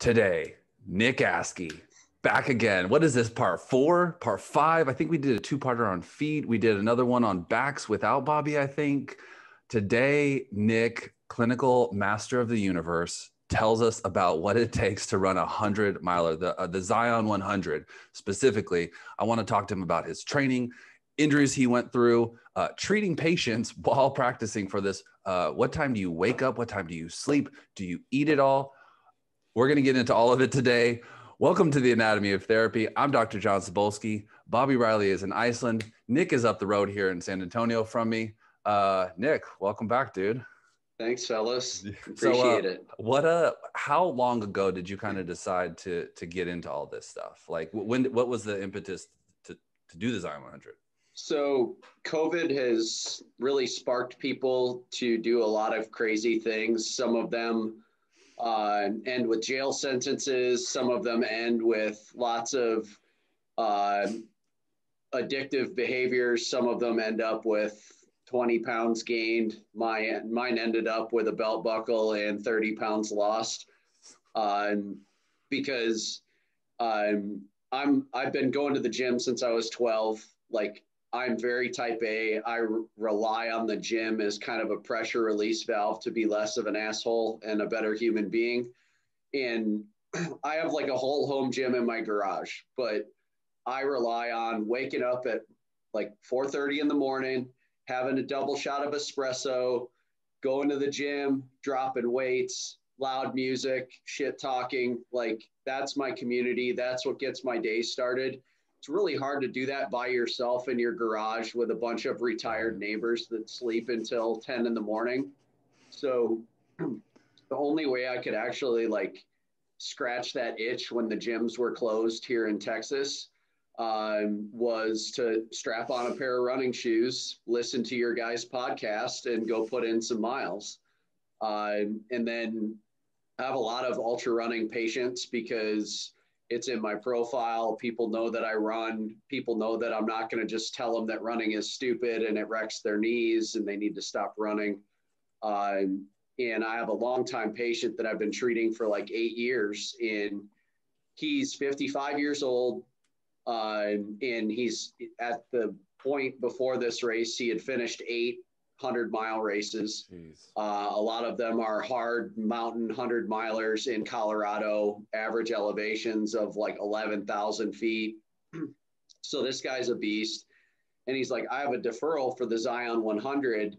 Today, Nick Askey back again. What is this, part 4, part 5? I think we did a 2-parter on feet. We did another one on backs without Bobby, I think. Today, Nick, clinical master of the universe, tells us about what it takes to run a 100-miler, the Zion 100. Specifically, I want to talk to him about his training, injuries he went through, treating patients while practicing for this. What time do you wake up? What time do you sleep? Do you eat it all? We're going to get into all of it today. Welcome to the Anatomy of Therapy. I'm Dr. John Cybulski. Bobby Riley is in Iceland. Nick is up the road here in San Antonio from me. Nick, welcome back, dude. Thanks, fellas. Appreciate it. How long ago did you kind of decide to get into all this stuff? Like what was the impetus to do the Zion 100? So COVID has really sparked people to do a lot of crazy things. Some of them end with jail sentences. Some of them end with lots of addictive behaviors. Some of them end up with 20 pounds gained. Mine ended up with a belt buckle and 30 pounds lost because I've been going to the gym since I was 12. Like, I'm very type A. I rely on the gym as kind of a pressure release valve to be less of an asshole and a better human being. And I have like a whole home gym in my garage, but I rely on waking up at like 4:30 in the morning, having a double shot of espresso, going to the gym, dropping weights, loud music, shit talking. Like, that's my community. That's what gets my day started. It's really hard to do that by yourself in your garage with a bunch of retired neighbors that sleep until 10 in the morning. So the only way I could actually like scratch that itch when the gyms were closed here in Texas was to strap on a pair of running shoes, listen to your guys' podcast, and go put in some miles. And then I have a lot of ultra running patients because it's in my profile. People know that I run. People know that I'm not going to just tell them that running is stupid and it wrecks their knees and they need to stop running. And I have a longtime patient that I've been treating for like 8 years, and he's 55 years old. And he's at the point before this race, he had finished 8 100-mile races. A lot of them are hard mountain 100-milers in Colorado, average elevations of like 11,000 feet. So this guy's a beast. And he's like, I have a deferral for the Zion 100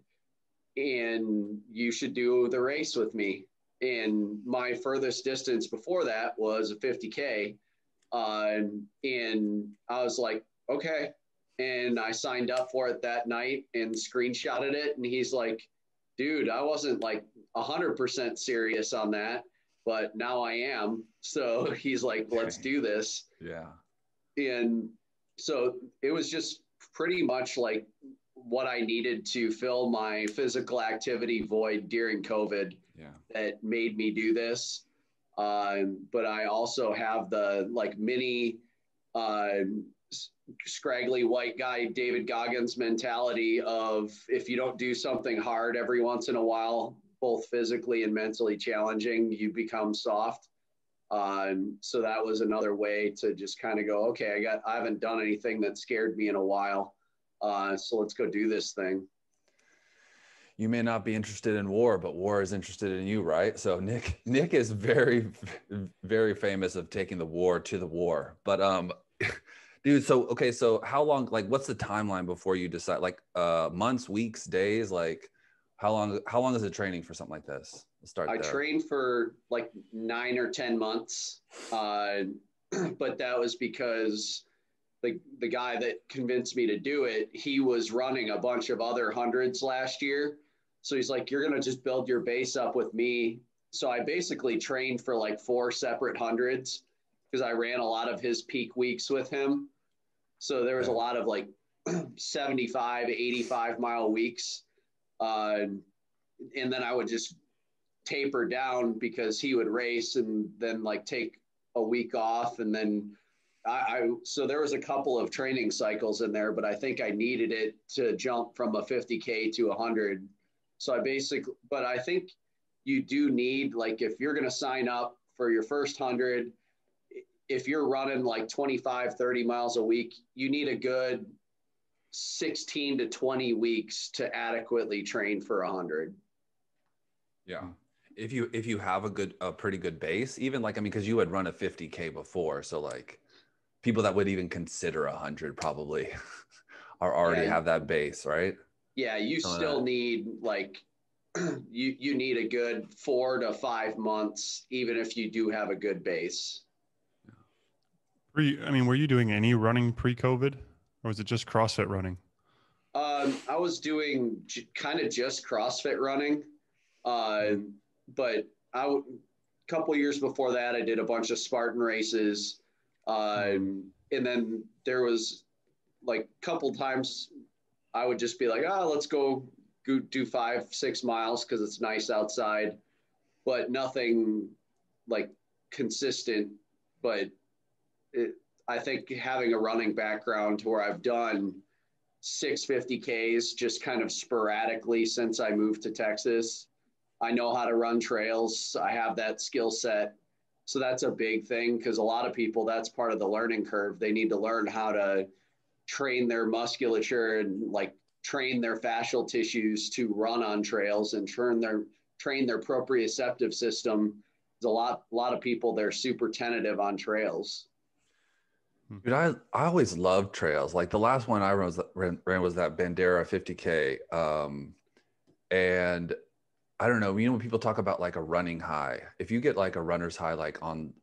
and you should do the race with me. And my furthest distance before that was a 50K. And I was like, okay. And I signed up for it that night and screenshotted it. And he's like, dude, I wasn't like 100% serious on that, but now I am. So he's like, let's do this. Yeah. And so it was just pretty much like what I needed to fill my physical activity void during COVID that made me do this. But I also have the like mini, scraggly white guy David Goggins mentality of, if you don't do something hard every once in a while, both physically and mentally challenging, you become soft. So that was another way to just kind of go, okay, I haven't done anything that scared me in a while. So let's go do this thing. You may not be interested in war, but war is interested in you, right? So Nick is very, very famous of taking the war to the war. But dude, so how long, like, what's the timeline before you decide, like, months, weeks, days, like how long is it training for something like this? Let's start there. I trained for like 9 or 10 months. But that was because the guy that convinced me to do it, he was running a bunch of other hundreds last year. So he's like, you're going to just build your base up with me. So I basically trained for like 4 separate hundreds because I ran a lot of his peak weeks with him. So there was a lot of like 75, 85 mile weeks. And then I would just taper down because he would race and then like take a week off. And then so there was a couple of training cycles in there, but I think I needed it to jump from a 50K to 100. So but I think you do need, like, if you're going to sign up for your first 100, if you're running like 25, 30 miles a week, you need a good 16 to 20 weeks to adequately train for 100. Yeah. If you have a pretty good base, even like, I mean, cause you had run a 50K before. So like people that would even consider 100 probably are already have that base, right? Yeah. You still need like, you need a good 4 to 5 months, even if you do have a good base. Were you doing any running pre-COVID, or was it just CrossFit running? I was doing kind of just CrossFit running. But a couple years before that, I did a bunch of Spartan races. And then there was like a couple times I would just be like, let's go do 5-6 miles because it's nice outside, but nothing like consistent. But I think having a running background to where I've done 650Ks just kind of sporadically since I moved to Texas. I know how to run trails. I have that skill set. So that's a big thing because a lot of people, that's part of the learning curve. They need to learn how to train their musculature and like train their fascial tissues to run on trails and train their proprioceptive system. There's a lot of people, they're super tentative on trails. Dude, I always loved trails. Like the last one I ran was that Bandera 50K. And I don't know, when people talk about like a running high, if you get like a runner's high, like on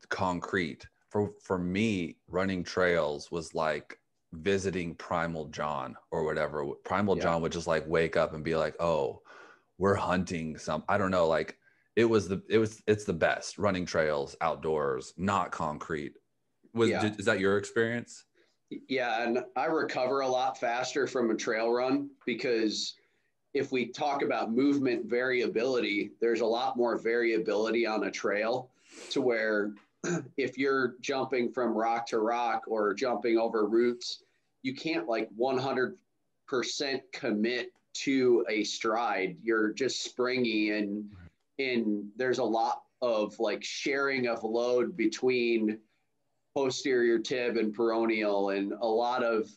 concrete, for me, running trails was like visiting Primal John or whatever. Primal John would just like wake up and be like, oh, we're hunting I don't know. Like it's the best running trails outdoors, not concrete. Is that your experience? Yeah. And I recover a lot faster from a trail run because if we talk about movement variability, there's a lot more variability on a trail to where if you're jumping from rock to rock or jumping over roots, you can't like 100% commit to a stride. You're just springy and there's a lot of like sharing of load between posterior tib and peroneal and a lot of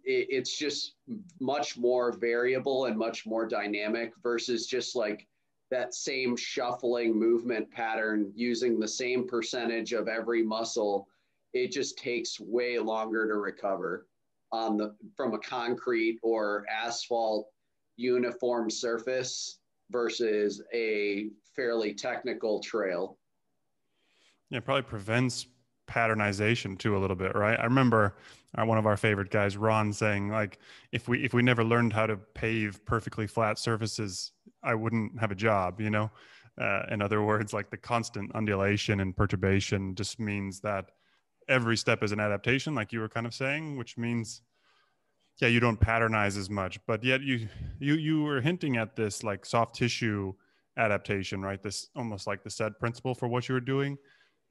it's just much more variable and much more dynamic versus just like that same shuffling movement pattern using the same percentage of every muscle. It just takes way longer to recover from a concrete or asphalt uniform surface versus a fairly technical trail. Yeah, it probably prevents patternization too a little bit, right? I remember one of our favorite guys, Ron, saying like, if we never learned how to pave perfectly flat surfaces, I wouldn't have a job, you know? In other words, like the constant undulation and perturbation just means that every step is an adaptation, like you were kind of saying, which means, yeah, you don't patternize as much, but yet you were hinting at this like soft tissue adaptation, right? This almost like the SED principle for what you were doing.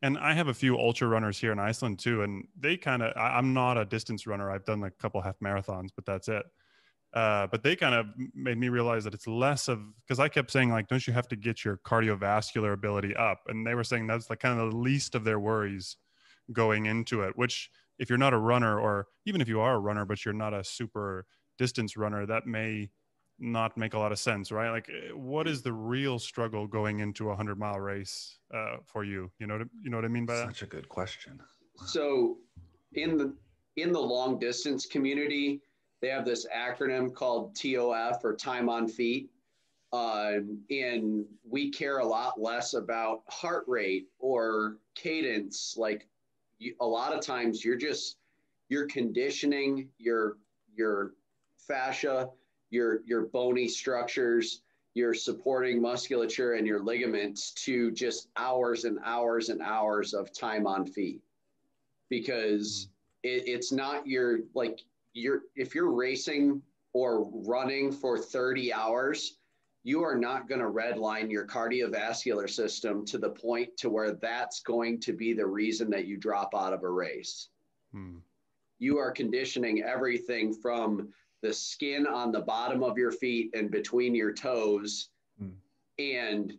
And I have a few ultra runners here in Iceland too. And they kind of, I'm not a distance runner. I've done like a couple half marathons, but that's it. But they kind of made me realize that it's less of, because I kept saying like, don't you have to get your cardiovascular ability up? And they were saying that's like kind of the least of their worries going into it, which if you're not a runner, or even if you are a runner, but you're not a super distance runner, that may not make a lot of sense, right? Like, what is the real struggle going into a 100-mile race for you? You know what I mean by that? Such a good question. So in the long distance community, they have this acronym called TOF or time on feet. And we care a lot less about heart rate or cadence. Like a lot of times you're conditioning your fascia, your bony structures, your supporting musculature and your ligaments to just hours and hours and hours of time on feet. Because it's not if you're racing or running for 30 hours, you are not going to redline your cardiovascular system to the point to where that's going to be the reason that you drop out of a race. You are conditioning everything from the skin on the bottom of your feet and between your toes and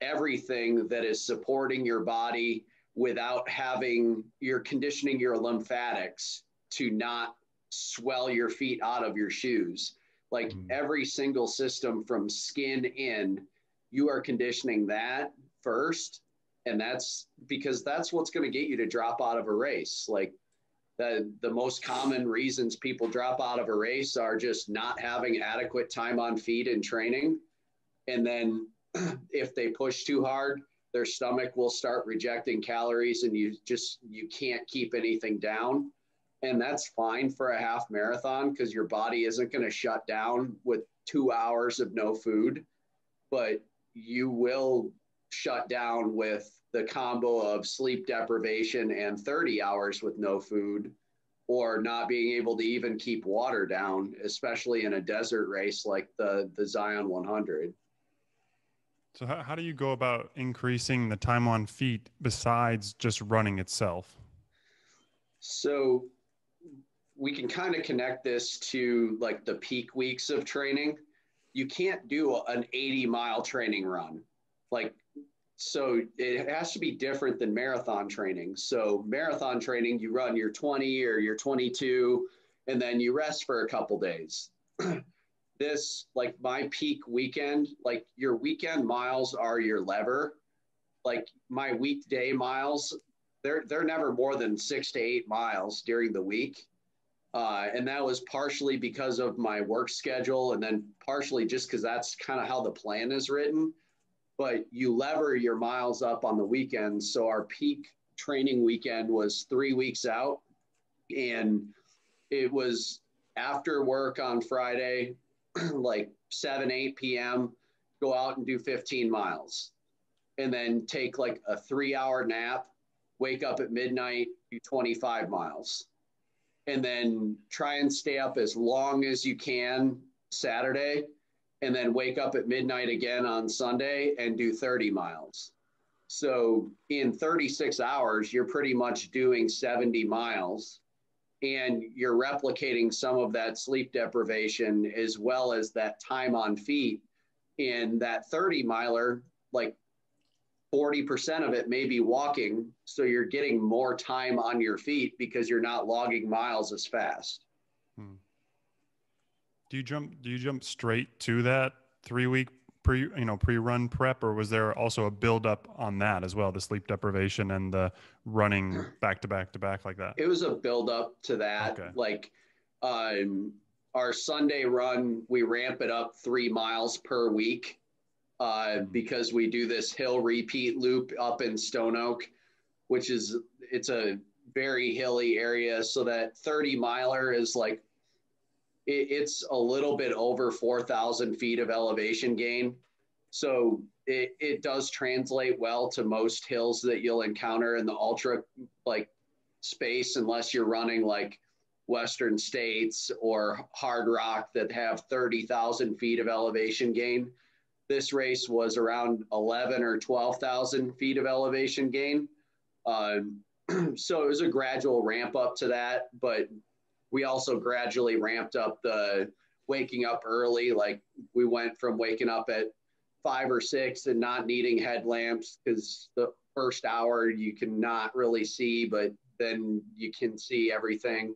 everything that is supporting your body without having, you're conditioning your lymphatics to not swell your feet out of your shoes. Like every single system from skin in, you are conditioning that first. And that's because that's what's going to get you to drop out of a race. Like the most common reasons people drop out of a race are just not having adequate time on feet in training. And then if they push too hard, their stomach will start rejecting calories and you can't keep anything down. And that's fine for a half marathon because your body isn't going to shut down with 2 hours of no food, but you will shut down with the combo of sleep deprivation and 30 hours with no food, or not being able to even keep water down, especially in a desert race like the Zion 100. So how do you go about increasing the time on feet besides just running itself? So we can kind of connect this to like the peak weeks of training. You can't do an 80-mile training run. So it has to be different than marathon training. So marathon training, you run your 20 or your 22, and then you rest for a couple days. This, like my peak weekend, like your weekend miles are your lever. Like my weekday miles, they're never more than 6 to 8 miles during the week. And that was partially because of my work schedule, and then partially just because that's kind of how the plan is written. But you lever your miles up on the weekends. So our peak training weekend was 3 weeks out, and it was after work on Friday, like 7, 8 p.m., go out and do 15 miles, and then take like a 3-hour nap, wake up at midnight, do 25 miles, and then try and stay up as long as you can Saturday, and then wake up at midnight again on Sunday and do 30 miles. So in 36 hours, you're pretty much doing 70 miles. And you're replicating some of that sleep deprivation as well as that time on feet. In that 30-miler, like 40% of it may be walking. So you're getting more time on your feet because you're not logging miles as fast. Do you jump straight to that 3-week pre-run prep, or was there also a build up on that as well, the sleep deprivation and the running back to back to back like that? It was a build up to that. Okay. Like our Sunday run, we ramp it up 3 miles per week because we do this hill repeat loop up in Stone Oak, which it's a very hilly area. So that 30-miler is like, it's a little bit over 4,000 feet of elevation gain. So it does translate well to most hills that you'll encounter in the ultra like space, unless you're running like Western States or Hard Rock that have 30,000 feet of elevation gain. This race was around 11 or 12,000 feet of elevation gain. So it was a gradual ramp up to that, but we also gradually ramped up the waking up early. Like we went from waking up at 5 or 6 and not needing headlamps because the first hour you cannot really see, but then you can see everything,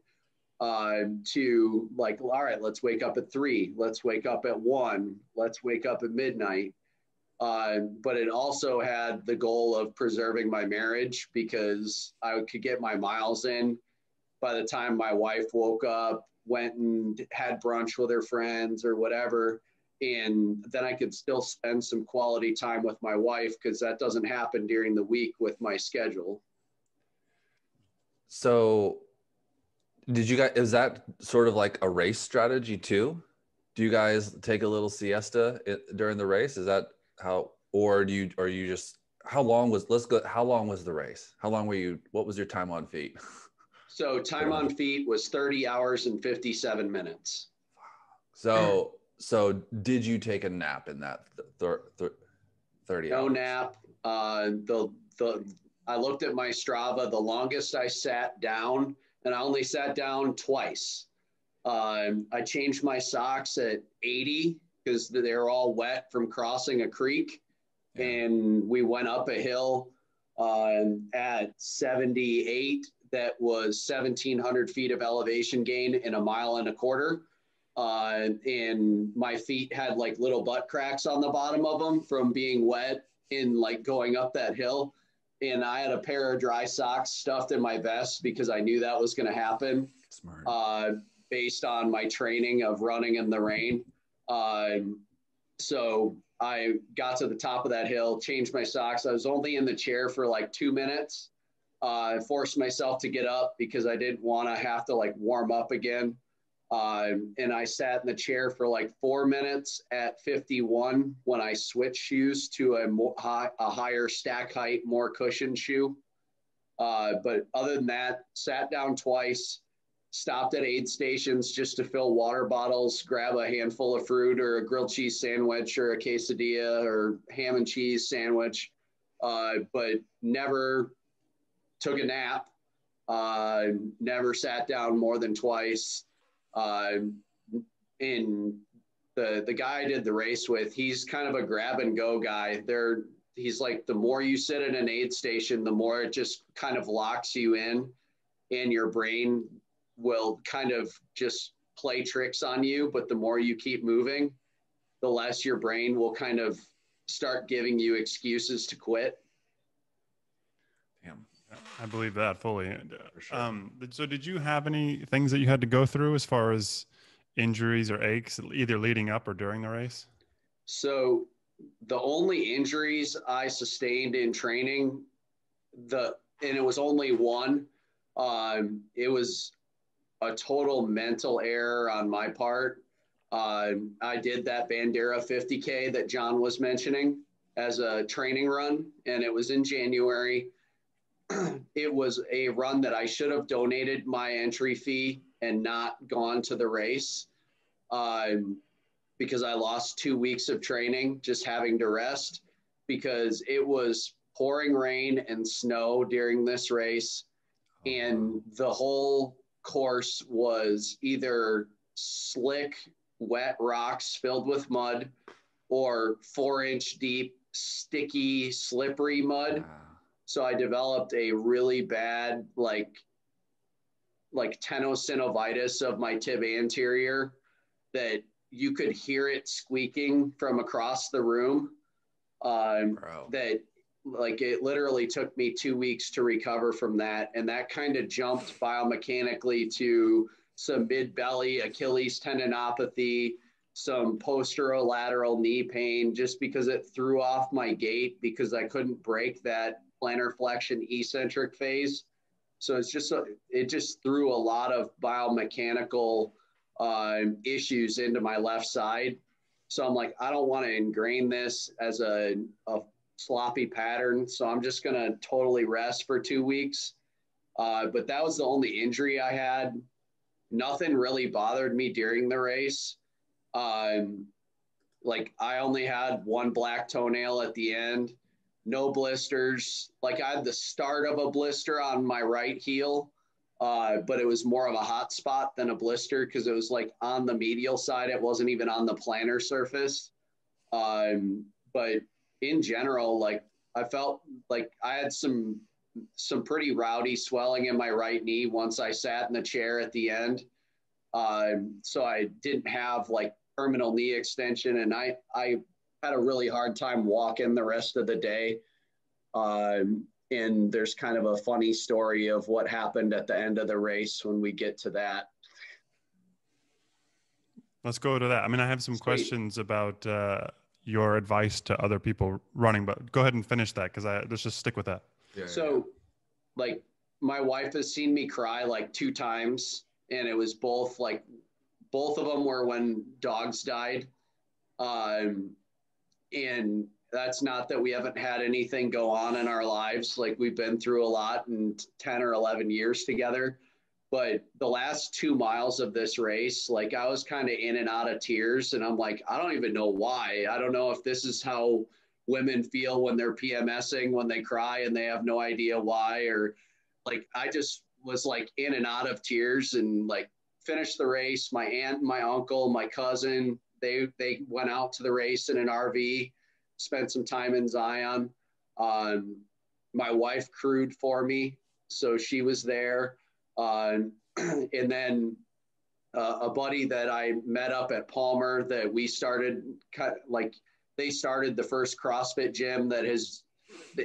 to like, all right, let's wake up at 3, let's wake up at 1, let's wake up at midnight. But it also had the goal of preserving my marriage because I could get my miles in by the time my wife woke up, went and had brunch with her friends or whatever. And then I could still spend some quality time with my wife because that doesn't happen during the week with my schedule. So is that sort of like a race strategy too? Do you guys take a little siesta during the race? Is that how, or how long was the race? How long what was your time on feet? So time on feet was 30 hours and 57 minutes. So did you take a nap in that 30 hours? No nap. I looked at my Strava. The longest I sat down, and I only sat down twice. I changed my socks at 80 because they're all wet from crossing a creek. And we went up a hill at 78 that was 1,700 feet of elevation gain in 1.25 miles. And my feet had like little butt cracks on the bottom of them from being wet in like going up that hill. And I had a pair of dry socks stuffed in my vest because I knew that was going to happen. Smart. Based on my training of running in the rain. So I got to the top of that hill, changed my socks. I was only in the chair for like 2 minutes. I forced myself to get up because I didn't want to have to like warm up again. And I sat in the chair for like 4 minutes at 51 when I switched shoes to a higher stack height, more cushioned shoe. But other than that, sat down twice, stopped at aid stations just to fill water bottles, grab a handful of fruit or a grilled cheese sandwich or a quesadilla or ham and cheese sandwich, but never took a nap, never sat down more than twice. And the guy I did the race with, he's kind of a grab and go guy. He's like, the more you sit at an aid station, the more it just kind of locks you in, and your brain will kind of just play tricks on you. But the more you keep moving, the less your brain will kind of start giving you excuses to quit. Damn. I believe that fully. For sure. So did you have any things that you had to go through as far as injuries or aches, either leading up or during the race? So the only injuries I sustained in training, and it was only one, it was a total mental error on my part. I did that Bandera 50K that John was mentioning as a training run, and it was in January. It was a run that I should have donated my entry fee and not gone to the race, because I lost 2 weeks of training just having to rest, because it was pouring rain and snow during this race. And the whole course was either slick, wet rocks filled with mud or 4-inch deep, sticky, slippery mud. So I developed a really bad, like tenosynovitis of my tib anterior that you could hear it squeaking from across the room. That like it literally took me 2 weeks to recover from that. And that kind of jumped biomechanically to some mid-belly Achilles tendinopathy, some posterolateral knee pain, just because it threw off my gait because I couldn't break that plantar flexion eccentric phase. So it just threw a lot of biomechanical issues into my left side. So I'm like, I don't want to ingrain this as a sloppy pattern. So I'm just going to totally rest for 2 weeks. But that was the only injury I had. Nothing really bothered me during the race. Like I only had one black toenail at the end, no blisters. Like I had the start of a blister on my right heel, but it was more of a hot spot than a blister because it was like on the medial side. It wasn't even on the plantar surface. But in general, like I felt like I had some pretty rowdy swelling in my right knee once I sat in the chair at the end. So I didn't have like terminal knee extension, and I had a really hard time walking the rest of the day. And there's kind of a funny story of what happened at the end of the race when we get to that. Let's go to that. I mean, I have some questions about your advice to other people running, but go ahead and finish that because let's just stick with that. Like my wife has seen me cry like 2 times, and it was both of them were when dogs died. And that's not that we haven't had anything go on in our lives. Like we've been through a lot in 10 or 11 years together. But the last 2 miles of this race, like I was kind of in and out of tears, and I'm like, I don't even know why. I don't know if this is how women feel when they're PMSing, when they cry and they have no idea why, or like, I just was like in and out of tears and like finished the race. My aunt, my uncle, my cousin, they went out to the race in an RV. spent some time in Zion. My wife crewed for me, so she was there. And then a buddy that I met up at Palmer that we started, they started the first CrossFit gym that is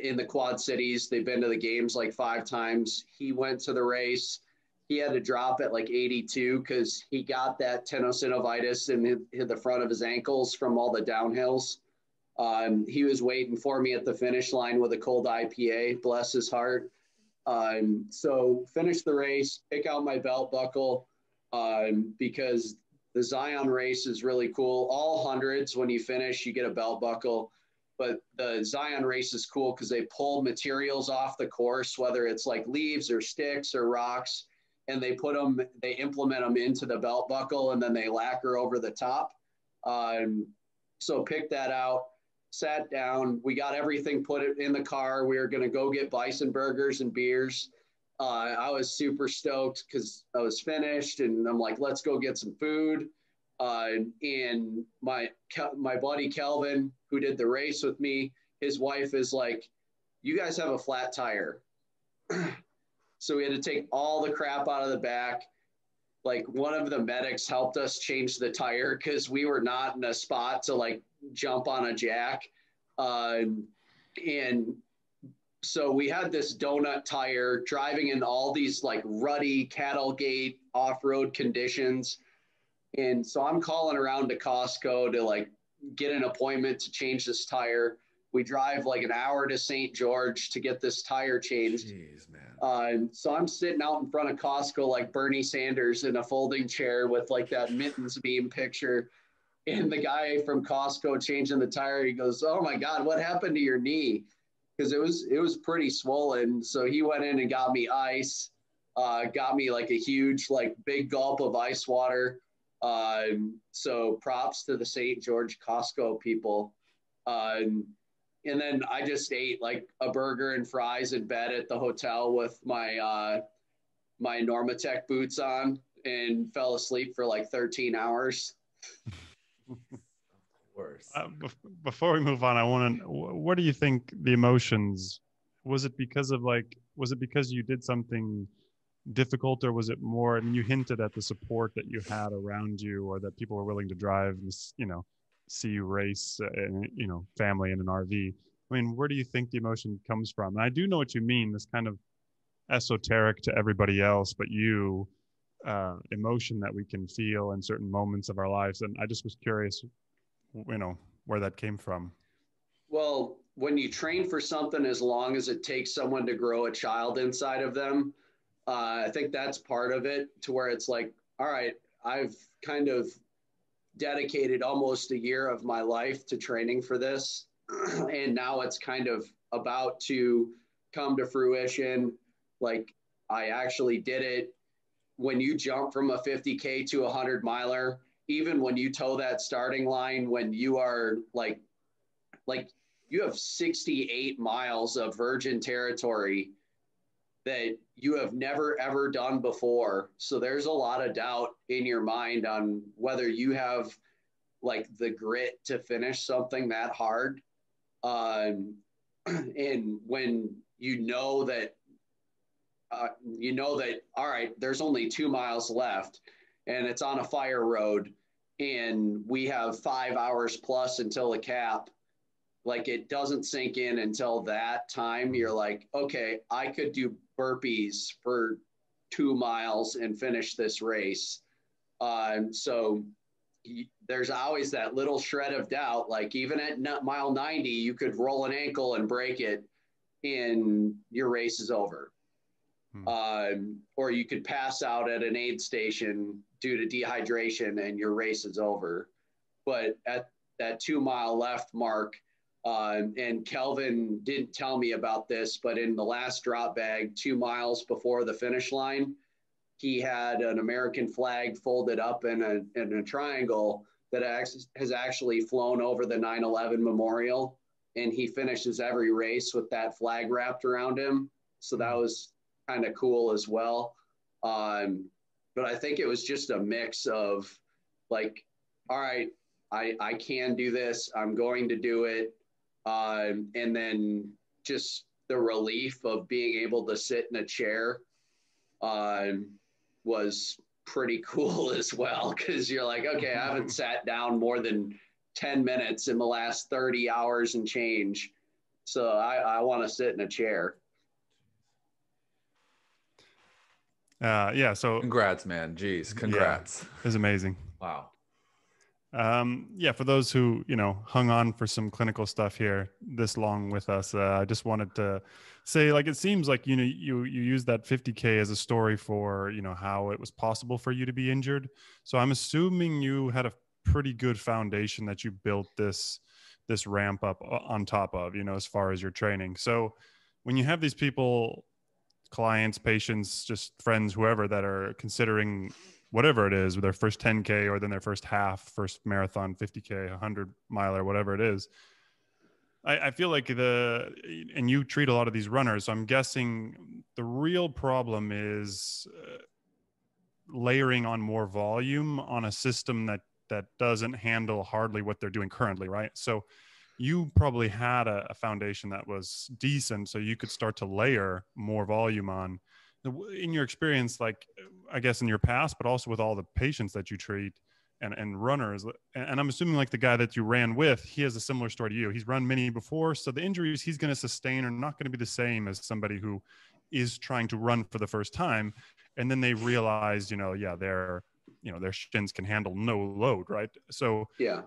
in the Quad Cities. They've been to the games like 5 times. He went to the race. He had to drop at like 82 because he got that tenosynovitis in the front of his ankles from all the downhills. He was waiting for me at the finish line with a cold IPA, bless his heart. So finish the race, pick out my belt buckle, because the Zion race is really cool. All hundreds, when you finish, you get a belt buckle. But the Zion race is cool because they pull materials off the course, whether it's like leaves or sticks or rocks, and they implement them into the belt buckle, and then they lacquer over the top. So pick that out, sat down. We got everything, put it in the car. We were going to go get bison burgers and beers. I was super stoked because I was finished, and I'm like, let's go get some food. And my buddy Kelvin, who did the race with me, his wife is like, you guys have a flat tire. So we had to take all the crap out of the back. Like, one of the medics helped us change the tire because we were not in a spot to like jump on a jack. And so we had this donut tire driving in all these like ruddy cattle gate off-road conditions. And so I'm calling around to Costco to like get an appointment to change this tire. We drive like an hour to St. George to get this tire changed. Jeez, man. So I'm sitting out in front of Costco like Bernie Sanders in a folding chair with like that mittens meme picture. And the guy from Costco changing the tire, he goes, oh my God, what happened to your knee? Because it was pretty swollen. So he went in and got me ice, got me like a huge, like big gulp of ice water. So props to the St. George Costco people. And then I just ate like a burger and fries in bed at the hotel with my my Normatec boots on and fell asleep for like 13 hours. Worse. Before we move on, I want to, what do you think the emotions, was it because you did something difficult, or was it more, I mean, you hinted at the support that you had around you, or that people were willing to drive, see you race, and, family in an RV. I mean, where do you think the emotion comes from? And I do know what you mean, this kind of esoteric to everybody else, but emotion that we can feel in certain moments of our lives. And I just was curious, where that came from. Well, when you train for something as long as it takes someone to grow a child inside of them, I think that's part of it, to where it's like, all right, I've kind of dedicated almost a year of my life to training for this. And now it's kind of about to come to fruition. Like, I actually did it. When you jump from a 50K to a 100 miler, even when you toe that starting line, when you are like you have 68 miles of virgin territory that you have never, ever done before. So there's a lot of doubt in your mind on whether you have like the grit to finish something that hard. And when you know that, all right, there's only 2 miles left and it's on a fire road and we have 5 hours plus until the cap, like, it doesn't sink in until that time. You're like, okay, I could do burpees for 2 miles and finish this race. So there's always that little shred of doubt. Like, even at mile 90, you could roll an ankle and break it and your race is over. Or you could pass out at an aid station due to dehydration and your race is over. But at that 2 mile left mark, and Kelvin didn't tell me about this, but in the last drop bag, 2 miles before the finish line, he had an American flag folded up in a triangle that has actually flown over the 9/11 memorial. And he finishes every race with that flag wrapped around him. So that was kind of cool as well. But I think it was just a mix of like, all right, I can do this. I'm going to do it. And then just the relief of being able to sit in a chair was pretty cool as well. Cause you're like, okay, I haven't sat down more than 10 minutes in the last 30 hours and change. So I want to sit in a chair. Yeah. So congrats, man. Jeez. Congrats. Yeah, it was amazing. Wow. Yeah, for those who, you know, hung on for some clinical stuff here this long with us, I just wanted to say, like, it seems like, you know, you use that 50K as a story for, you know, how it was possible for you to be injured. So I'm assuming you had a pretty good foundation that you built this ramp up on top of, you know, as far as your training. So when you have these people, clients, patients, just friends, whoever, that are considering whatever it is, their first 10K or then their first half, first marathon, 50K, 100 mile or whatever it is, I feel like and you treat a lot of these runners, so I'm guessing the real problem is layering on more volume on a system that doesn't handle hardly what they're doing currently, right? So you probably had a foundation that was decent, so you could start to layer more volume on. In your experience, like, I guess in your past, but also with all the patients that you treat and runners, and I'm assuming like the guy that you ran with, he has a similar story to you. He's run many before, so the injuries he's going to sustain are not going to be the same as somebody who is trying to run for the first time, and then they realize, you know, yeah, their shins can handle no load, right? So yeah,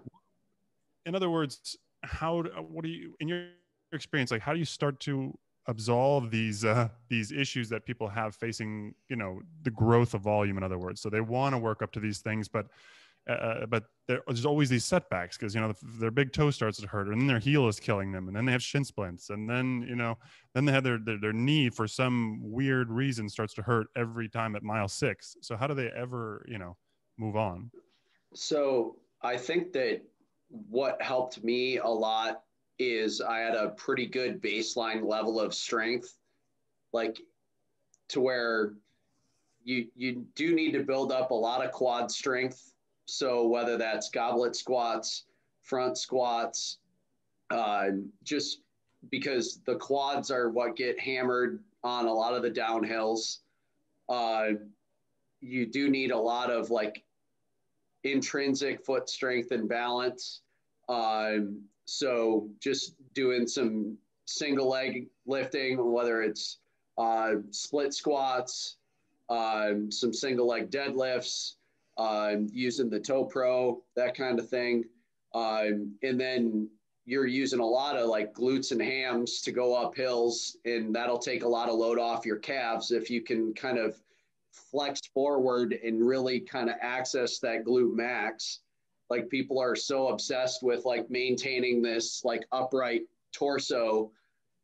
in other words, what do you, in your experience, like, how do you start to absolve these issues that people have facing, you know, the growth of volume, in other words? So they want to work up to these things, but there's always these setbacks because, you know, their big toe starts to hurt, and then their heel is killing them, and then they have shin splints, and then, you know, then they have their knee for some weird reason starts to hurt every time at mile 6. So how do they ever, you know, move on? So I think that what helped me a lot is I had a pretty good baseline level of strength, like to where you do need to build up a lot of quad strength. So whether that's goblet squats, front squats, just because the quads are what get hammered on a lot of the downhills. You do need a lot of like intrinsic foot strength and balance. So just doing some single leg lifting, whether it's split squats, some single leg deadlifts, using the toe pro, that kind of thing. And then you're using a lot of like glutes and hams to go up hills, and that'll take a lot of load off your calves if you can kind of flex forward and really kind of access that glute max. Like, people are so obsessed with like maintaining this like upright torso,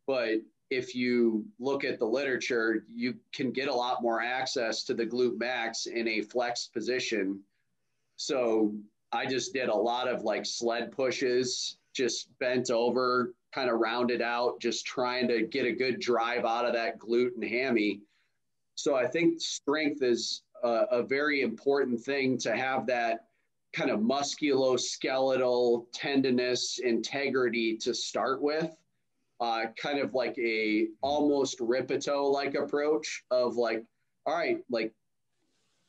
but if you look at the literature, you can get a lot more access to the glute max in a flexed position. So I just did a lot of like sled pushes, just bent over, kind of rounded out, just trying to get a good drive out of that glute and hammy. So I think strength is a very important thing, to have that kind of musculoskeletal tendinous integrity to start with. Kind of like a almost Ripito like approach of like, all right, like,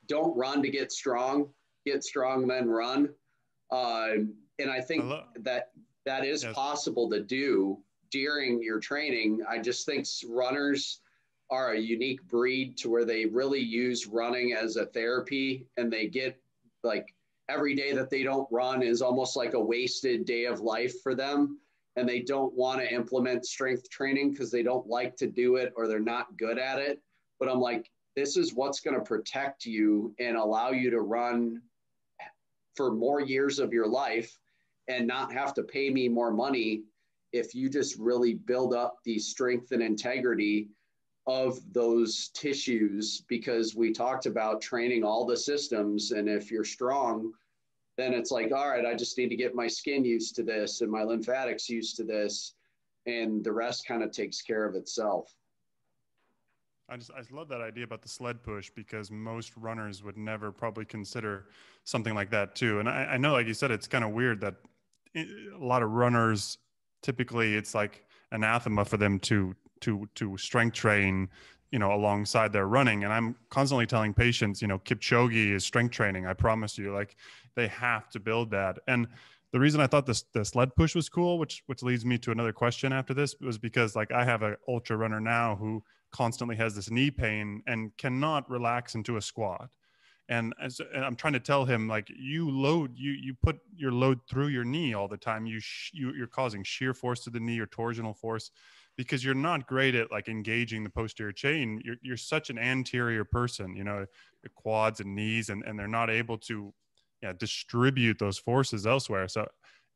don't run to get strong, then run. And I think that is possible to do during your training. I just think runners are a unique breed to where they really use running as a therapy, and they get like every day that they don't run is almost like a wasted day of life for them. And they don't want to implement strength training because they don't like to do it or they're not good at it. But I'm like, this is what's going to protect you and allow you to run for more years of your life and not have to pay me more money if you just really build up the strength and integrity of those tissues. Because we talked about training all the systems, and if you're strong, then it's like, all right, I just need to get my skin used to this and my lymphatics used to this, and the rest kind of takes care of itself. I love that idea about the sled push, because most runners would never probably consider something like that too. And I know, like you said, it's kind of weird that a lot of runners typically it's like anathema for them to strength train, you know, alongside their running. And I'm constantly telling patients, you know, Kipchoge is strength training. I promise you, like, they have to build that. And the reason I thought the sled push was cool, which leads me to another question after this, was because like I have an ultra runner now who constantly has this knee pain and cannot relax into a squat. And I'm trying to tell him, like, you put your load through your knee all the time. You're causing shear force to the knee or torsional force, because you're not great at like engaging the posterior chain. You're such an anterior person, you know, the quads and knees, and they're not able to distribute those forces elsewhere. So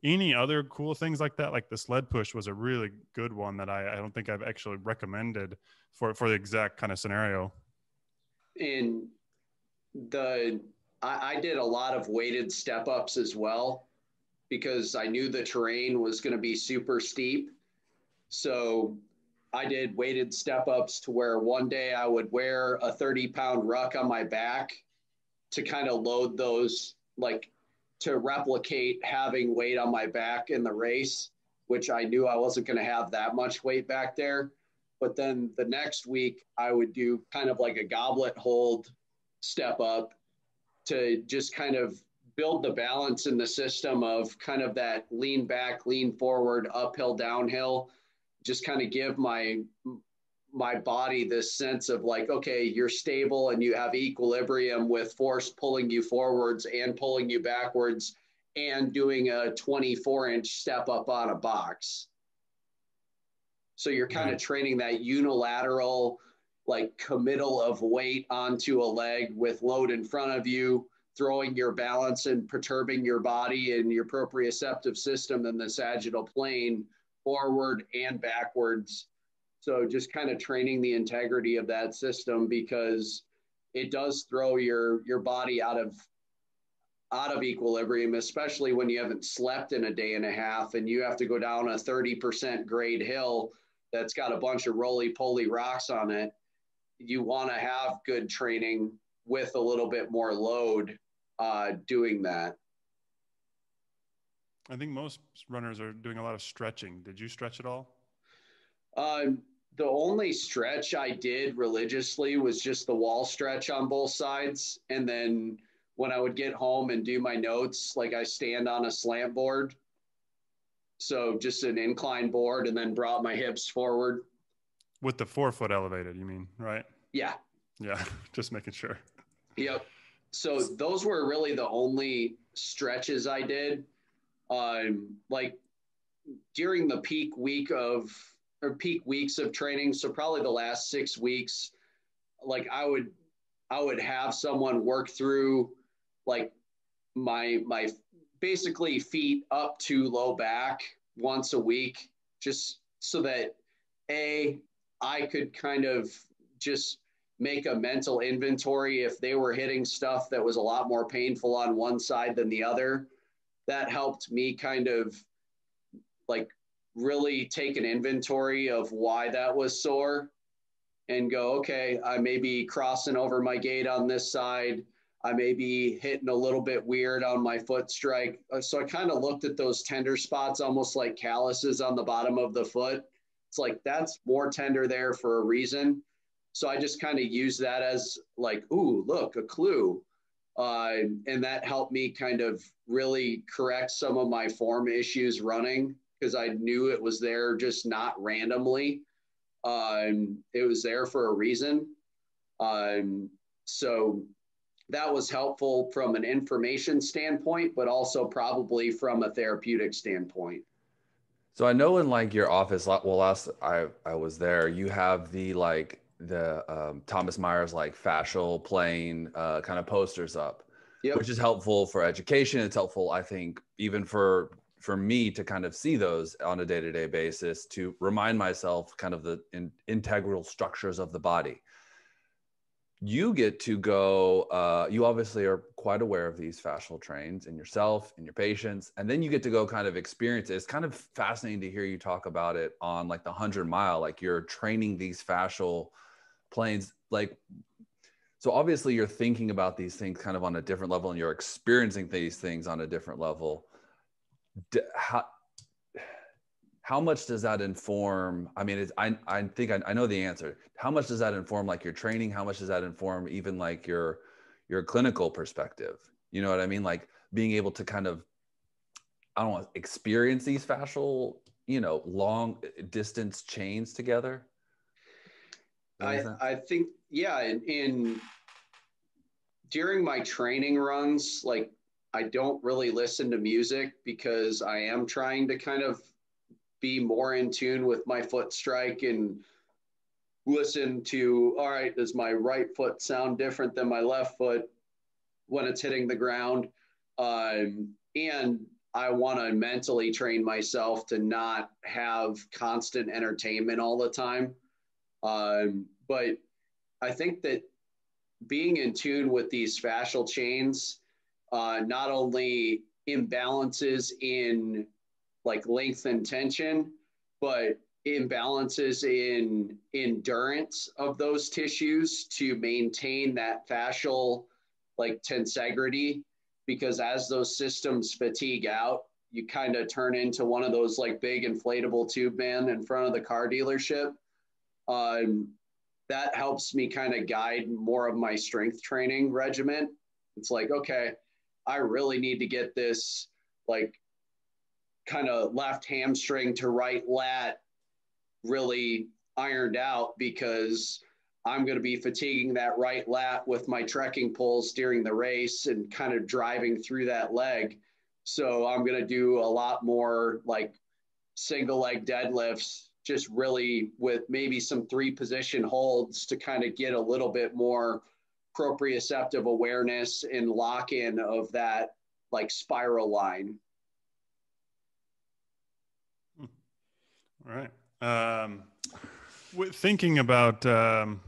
any other cool things like that, like the sled push was a really good one that I don't think I've actually recommended for the exact kind of scenario. And I did a lot of weighted step ups as well, because I knew the terrain was going to be super steep. So I did weighted step ups to where one day I would wear a 30-pound ruck on my back to kind of load those, like to replicate having weight on my back in the race, which I knew I wasn't going to have that much weight back there. But then the next week I would do kind of like a goblet hold step up to just kind of build the balance in the system of kind of that lean back, lean forward, uphill, downhill, just kind of give my body this sense of like, okay, you're stable and you have equilibrium with force pulling you forwards and pulling you backwards and doing a 24-inch step up on a box. So you're kind of training that unilateral, like committal of weight onto a leg with load in front of you, throwing your balance and perturbing your body and your proprioceptive system in the sagittal plane forward and backwards. So just kind of training the integrity of that system, because it does throw your body out of equilibrium, especially when you haven't slept in a day and a half and you have to go down a 30% grade hill that's got a bunch of roly-poly rocks on it. You want to have good training with a little bit more load doing that. I think most runners are doing a lot of stretching. Did you stretch at all? The only stretch I did religiously was just the wall stretch on both sides. And then when I would get home and do my notes, like I stand on a slant board. So just an incline board, and then brought my hips forward. With the forefoot elevated, you mean, right? Yeah. Yeah, just making sure. Yep. So those were really the only stretches I did. Like during the peak weeks of training. So probably the last 6 weeks, like I would have someone work through like my basically feet up to low back once a week, just so that I could kind of just make a mental inventory if they were hitting stuff that was a lot more painful on one side than the other. That helped me kind of like really take an inventory of why that was sore and go, okay, I may be crossing over my gait on this side. I may be hitting a little bit weird on my foot strike. So I kind of looked at those tender spots, almost like calluses on the bottom of the foot. It's like, that's more tender there for a reason. So I just kind of used that as like, ooh, look, a clue. And that helped me kind of really correct some of my form issues running, because I knew it was there just not randomly. It was there for a reason. So that was helpful from an information standpoint, but also probably from a therapeutic standpoint. So I know in like your office, well, last I was there, you have the Thomas Myers like fascial plane kind of posters up, Yep. Which is helpful for education. It's helpful, I think, even for me to kind of see those on a day-to-day basis, to remind myself kind of the integral structures of the body. You get to go, you obviously are quite aware of these fascial trains in yourself, in your patients, and then you get to go kind of experience it. It's kind of fascinating to hear you talk about it on like the 100-mile, like you're training these fascial planes. Like, so obviously you're thinking about these things kind of on a different level, and you're experiencing these things on a different level. How how much does that inform? I mean, I think I know the answer. How much does that inform like your training? How much does that inform even like your clinical perspective? You know what I mean? Like being able to kind of, I don't know, experience these fascial, you know, long distance chains together. I think, yeah. In during my training runs, like I don't really listen to music because I am trying to kind of be more in tune with my foot strike and listen to, all right, does my right foot sound different than my left foot when it's hitting the ground? And I want to mentally train myself to not have constant entertainment all the time. But I think that being in tune with these fascial chains, not only imbalances in like length and tension, but imbalances in endurance of those tissues to maintain that fascial like tensegrity, because as those systems fatigue out, you kind of turn into one of those like big inflatable tube man in front of the car dealership. That helps me kind of guide more of my strength training regimen. It's like, okay, I really need to get this like kind of left hamstring to right lat really ironed out, because I'm going to be fatiguing that right lat with my trekking pulls during the race and kind of driving through that leg. So I'm going to do a lot more like single leg deadlifts, just really with maybe some 3-position holds to kind of get a little bit more proprioceptive awareness and lock in of that like spiral line. All right. Thinking about run,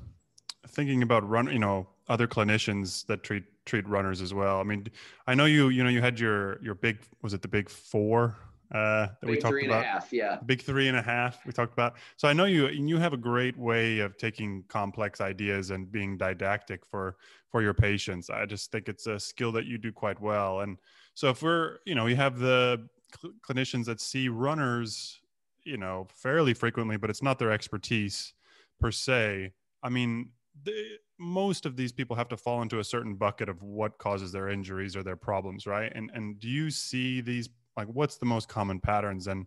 you know, other clinicians that treat runners as well. I mean, I know you had your big, was it the big 4 that we talked about? 3.5, yeah. Big 3.5 we talked about. So I know you have a great way of taking complex ideas and being didactic for your patients. I just think it's a skill that you do quite well. And so if we're, you know, you have the clinicians that see runners, you know, fairly frequently, but it's not their expertise per se. I mean, most of these people have to fall into a certain bucket of what causes their injuries or their problems, right? And do you see these, like, what's the most common patterns, and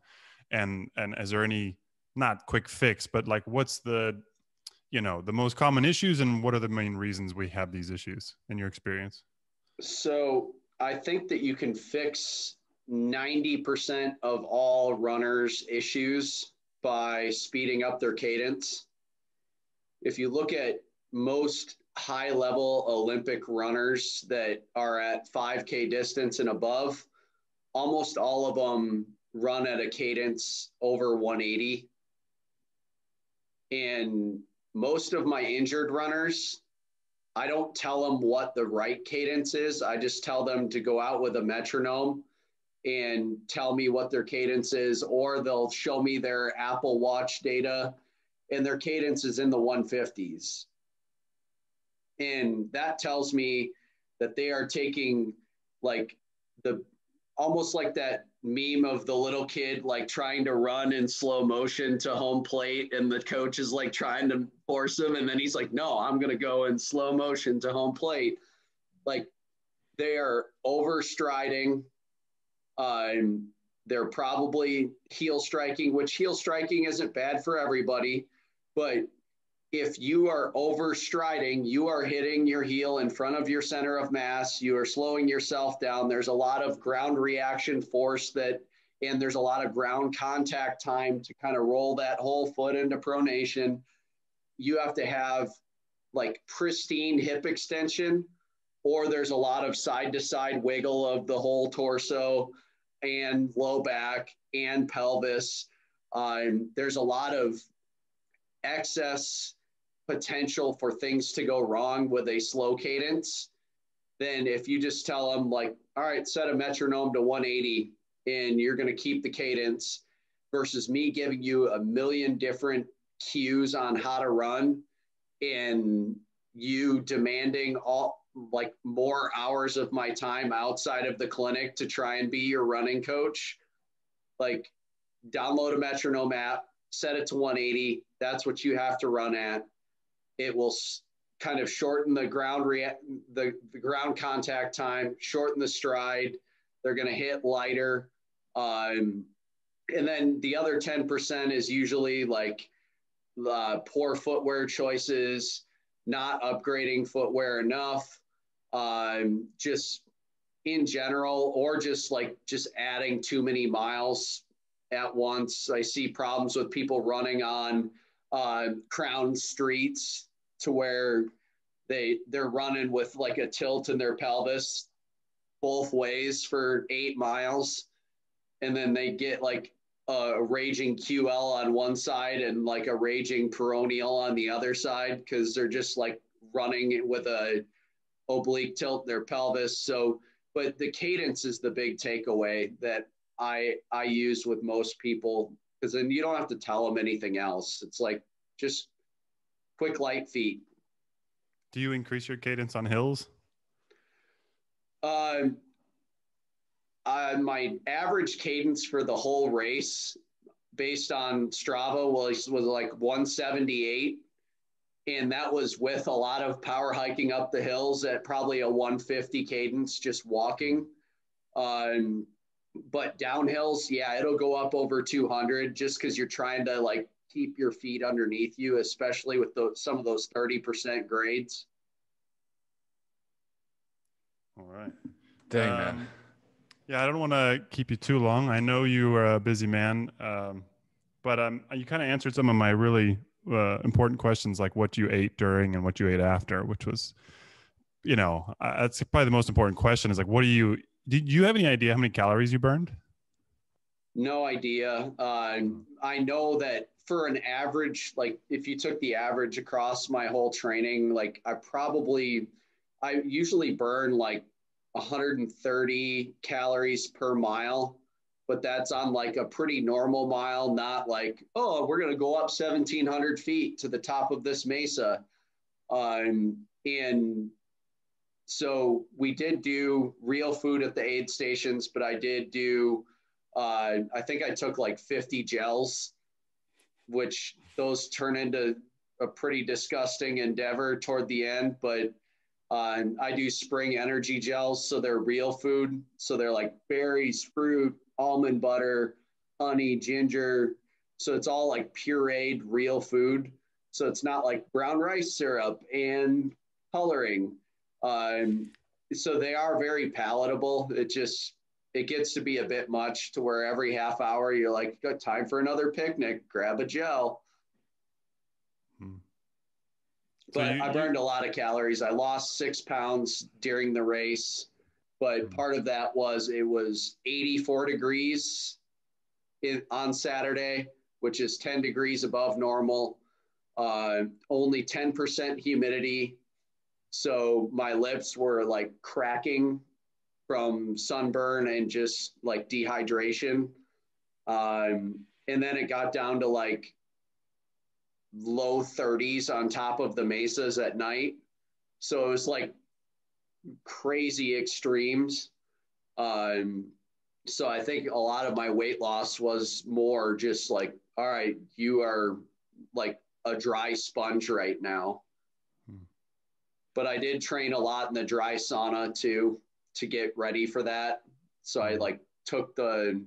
is there any, not quick fix, but like what's the, you know, the most common issues, and what are the main reasons we have these issues in your experience? So I think that you can fix 90% of all runners' issues by speeding up their cadence. If you look at most high-level Olympic runners that are at 5K distance and above, almost all of them run at a cadence over 180. And most of my injured runners, I don't tell them what the right cadence is. I just tell them to go out with a metronome and tell me what their cadence is, or they'll show me their Apple Watch data and their cadence is in the 150s. And that tells me that they are taking like almost like that meme of the little kid like trying to run in slow motion to home plate, and the coach is like trying to force him, and then he's like, no, I'm going to go in slow motion to home plate. Like, they are overstriding. They're probably heel striking, which heel striking isn't bad for everybody, but if you are overstriding, you are hitting your heel in front of your center of mass. You are slowing yourself down. There's a lot of ground reaction force and there's a lot of ground contact time to kind of roll that whole foot into pronation. You have to have like pristine hip extension, or there's a lot of side to side wiggle of the whole torso and low back and pelvis. There's a lot of excess potential for things to go wrong with a slow cadence. Then if you just tell them like, all right, set a metronome to 180 and you're going to keep the cadence, versus me giving you a million different cues on how to run and you demanding all like more hours of my time outside of the clinic to try and be your running coach. Like, download a metronome app, set it to 180. That's what you have to run at. It will kind of shorten the ground the ground contact time, shorten the stride. They're going to hit lighter. And then the other 10% is usually like poor footwear choices, not upgrading footwear enough, just in general, or just adding too many miles at once. I see problems with people running on crown streets to where they're running with like a tilt in their pelvis both ways for 8 miles. And then they get like a raging QL on one side and like a raging peroneal on the other side, because they're just like running with a oblique tilt in their pelvis. So, but the cadence is the big takeaway that I use with most people, because then you don't have to tell them anything else. It's like just quick, light feet. Do you increase your cadence on hills? My average cadence for the whole race based on Strava was like 178. And that was with a lot of power hiking up the hills at probably a 150 cadence, just walking. But downhills, yeah, it'll go up over 200 just because you're trying to like keep your feet underneath you, especially with some of those 30% grades. All right. Dang, man. Yeah, I don't want to keep you too long. I know you are a busy man, but you kind of answered some of my really important questions, like what you ate during and what you ate after, which was, that's probably the most important question is like, did you have any idea how many calories you burned? No idea. I know that for an average, like if you took the average across my whole training, like I usually burn like 130 calories per mile, but that's on like a pretty normal mile, not like, oh, we're going to go up 1,700 feet to the top of this mesa. And so we did do real food at the aid stations, but I did do, I think I took like 50 gels, which those turn into a pretty disgusting endeavor toward the end, but I do spring energy gels, so they're real food. So they're like berries, fruit, almond butter, honey, ginger. So it's all like pureed real food. So it's not like brown rice syrup and coloring. So they are very palatable. It gets to be a bit much to where every half hour you're like, got time for another picnic, grab a gel. But I burned a lot of calories. I lost 6 pounds during the race, but part of that was it was 84 degrees on Saturday, which is 10 degrees above normal, only 10% humidity. So my lips were like cracking from sunburn and just like dehydration. And then it got down to like low 30s on top of the mesas at night. So it was like crazy extremes. So I think a lot of my weight loss was more just like, all right, you are like a dry sponge right now. But I did train a lot in the dry sauna too, to get ready for that. So I like took the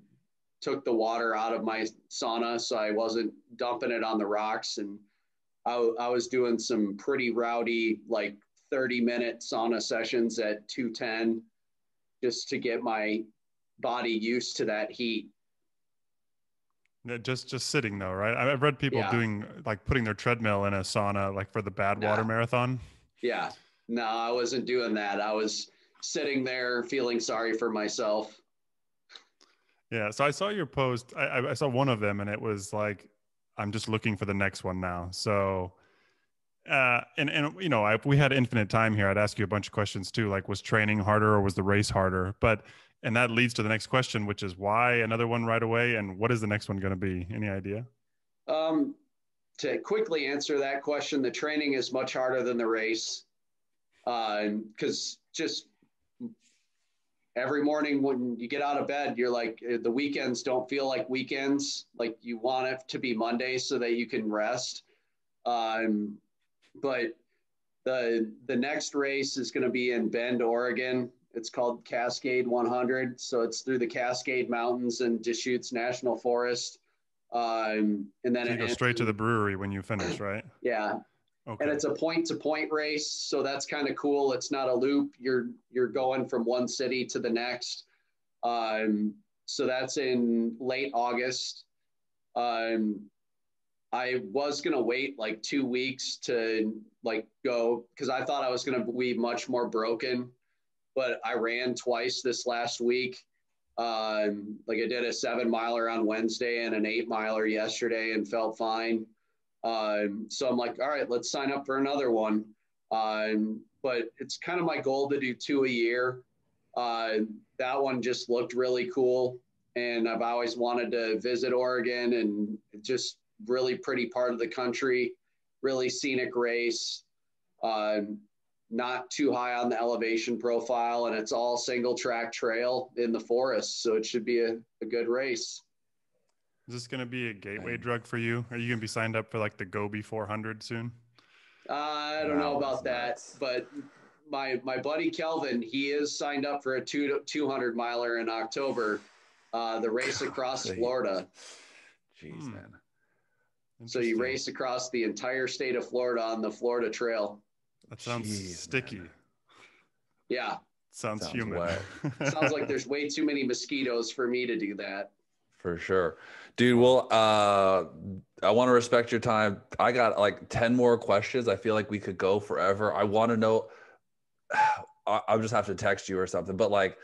water out of my sauna, so I wasn't dumping it on the rocks. And I was doing some pretty rowdy, like 30-minute sauna sessions at 210 just to get my body used to that heat. Just sitting though, right? I've read people doing like putting their treadmill in a sauna, like for the Badwater marathon. Yeah, no, I wasn't doing that. I was sitting there feeling sorry for myself. Yeah. So I saw your post. I saw one of them and it was like, I'm just looking for the next one now. So, and if we had infinite time here, I'd ask you a bunch of questions too. Like, was training harder or was the race harder? And that leads to the next question, which is why another one right away? And what is the next one going to be? Any idea? To quickly answer that question, the training is much harder than the race. Because just every morning when you get out of bed, you're like, the weekends don't feel like weekends. Like you want it to be Monday so that you can rest. But the next race is going to be in Bend, Oregon. It's called Cascade 100. So it's through the Cascade Mountains and Deschutes National Forest. And then so you go straight to the brewery when you finish, right? Yeah. Okay. And it's a point-to-point race, so that's kind of cool. It's not a loop. You're going from one city to the next. So that's in late August. I was gonna wait like 2 weeks to like go because I thought I was gonna be much more broken, but I ran twice this last week. Like I did a 7-miler on Wednesday and an 8-miler yesterday and felt fine. So I'm like, all right, let's sign up for another one. But it's kind of my goal to do 2 a year. That one just looked really cool. And I've always wanted to visit Oregon, and just really pretty part of the country, really scenic race, not too high on the elevation profile. And it's all single track trail in the forest. So it should be a good race. Is this going to be a gateway drug for you? Are you going to be signed up for like the Gobi 400 soon? I don't know about that, but my buddy Kelvin, he is signed up for a 200 miler in October, the race across Florida. Jeez, man. So you race across the entire state of Florida on the Florida Trail. That sounds sticky. Man. Yeah. Sounds humid. Wet. Sounds like there's way too many mosquitoes for me to do that. For sure. Dude, well, I want to respect your time. I got like 10 more questions. I feel like we could go forever. I want to know, I'll just have to text you or something, but like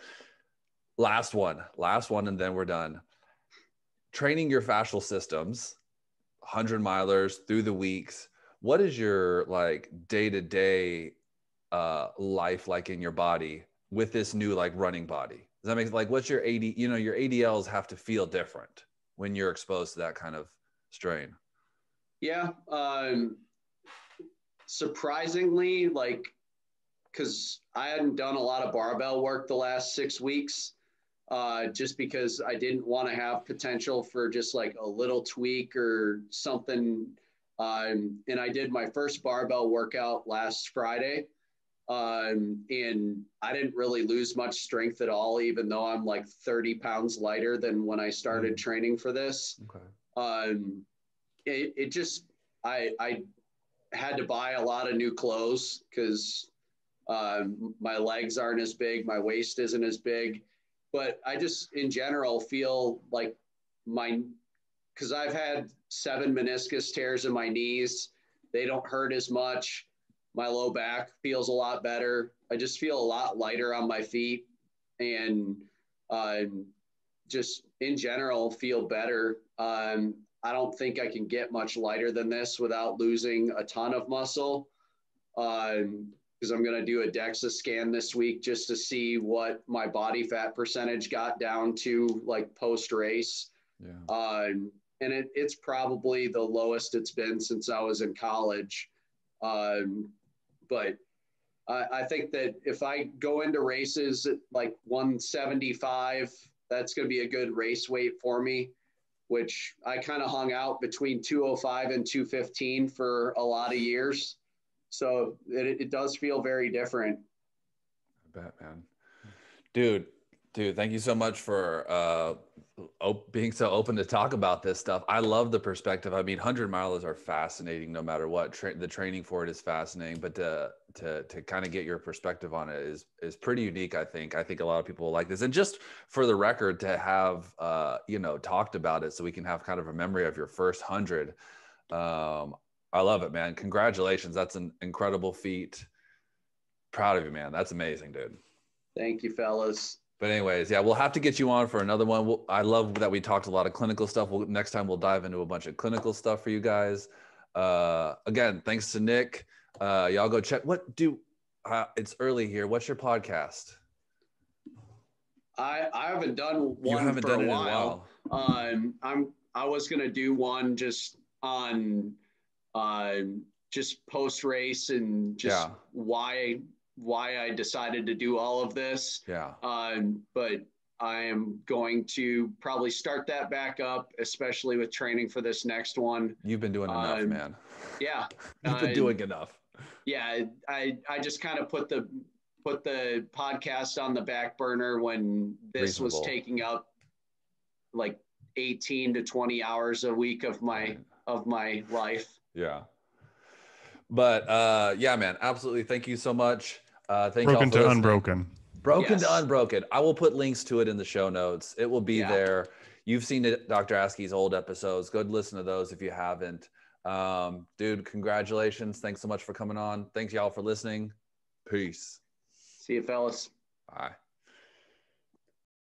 last one, and then we're done. Training your fascial systems, 100 milers through the weeks. What is your like day-to-day life like in your body with this new like running body? Does that make like what's your AD? You know, your ADLs have to feel different when you're exposed to that kind of strain. Yeah. Surprisingly, like, because I hadn't done a lot of barbell work the last 6 weeks, just because I didn't want to have potential for just like a little tweak or something. And I did my first barbell workout last Friday. And I didn't really lose much strength at all, even though I'm like 30 pounds lighter than when I started training for this. Okay. It just, I had to buy a lot of new clothes because my legs aren't as big, my waist isn't as big, but I just in general feel like because I've had 7 meniscus tears in my knees, they don't hurt as much. My low back feels a lot better. I just feel a lot lighter on my feet, and just in general feel better. I don't think I can get much lighter than this without losing a ton of muscle, because I'm going to do a DEXA scan this week just to see what my body fat percentage got down to like post race. Yeah. And it's probably the lowest it's been since I was in college. But I think that if I go into races at like 175, that's going to be a good race weight for me, which I kind of hung out between 205 and 215 for a lot of years. So it does feel very different. I bet, man. Dude, thank you so much for being so open to talk about this stuff. I love the perspective. I mean, 100 milers are fascinating no matter what. The training for it is fascinating, but to kind of get your perspective on it is pretty unique, I think. I think a lot of people will like this. And just for the record, to have, talked about it so we can have kind of a memory of your first 100. I love it, man. Congratulations. That's an incredible feat. Proud of you, man. That's amazing, dude. Thank you, fellas. But anyways, yeah, we'll have to get you on for another one. I love that we talked a lot of clinical stuff. Next time we'll dive into a bunch of clinical stuff for you guys. Again, thanks to Nick. Y'all go check. It's early here. What's your podcast? I haven't done one for a while. I was gonna do one just on just post race and just why why I decided to do all of this. Yeah. But I am going to probably start that back up, especially with training for this next one. You've been doing enough, man. Yeah. You've been doing enough. Yeah. I just kind of put the podcast on the back burner when this was taking up like 18 to 20 hours a week of my life. Yeah. But yeah, man, absolutely. Thank you so much. Thank Broken y'all for to listening. unbroken. Broken to unbroken. I will put links to it in the show notes. It will be there. You've seen it, Dr. Askey's old episodes. Go listen to those if you haven't. Dude, congratulations. Thanks so much for coming on. Thanks y'all for listening. Peace. See you, fellas. Bye.